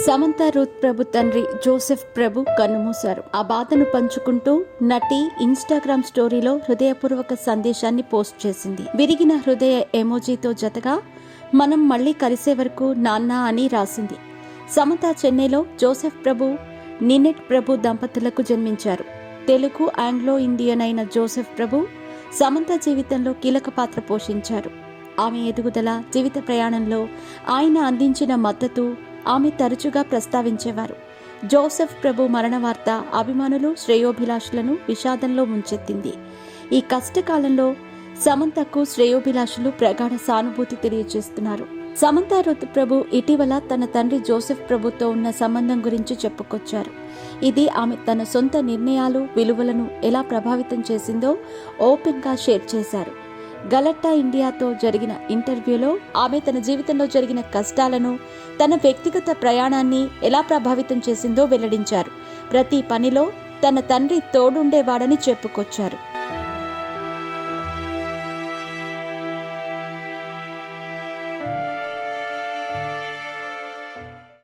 Samantha Ruth ప్రభు తండ్రి Joseph ప్రభు కన్నుమూశారు. ఆ బాధను పంచుకుంటూ నటి ఇన్స్టాగ్రామ్ స్టోరీలో హృదయపూర్వక సందేశాన్ని పోస్ట్ చేసింది. విరిగిన హృదయ ఎమోజీతో జతగా మనం మళ్లీ కలిసే వరకు నాన్న అని రాసింది. సమంత చెన్నైలో జోసెఫ్ ప్రభు, నినెట్ ప్రభు దంపతులకు జన్మించారు. తెలుగు ఆంగ్లో ఇండియన్ అయిన జోసెఫ్ ప్రభు సమంత జీవితంలో కీలక పాత్ర పోషించారు. ఆమె ఎదుగుదల, జీవిత ప్రయాణంలో ఆయన అందించిన మద్దతు ఆమె తరచుగా ప్రస్తావించేవారు. జోసెఫ్ ప్రభు మరణ వార్త అభిమానులు, శ్రేయోభిలాషులను విషాదంలో ముంచెత్తింది. ఈ కష్టకాలంలో సమంతకు శ్రేయోభిలాషులు ప్రగాఢ సానుభూతి తెలియజేస్తున్నారు. సమంత రూత్ ప్రభు ఇటీవల తన తండ్రి జోసెఫ్ ప్రభుతో ఉన్న సంబంధం గురించి చెప్పుకొచ్చారు. ఇది ఆమె తన సొంత నిర్ణయాలు, విలువలను ఎలా ప్రభావితం చేసిందో ఓపెన్గా షేర్ చేశారు. గలట్టా ఇండియాతో జరిగిన ఇంటర్వ్యూలో ఆమె తన జీవితంలో జరిగిన కష్టాలను, తన వ్యక్తిగత ప్రయాణాన్ని ఎలా ప్రభావితం చేసిందో వెల్లడించారు. ప్రతి పనిలో తన తండ్రి తోడుండేవాడని చెప్పుకొచ్చారు.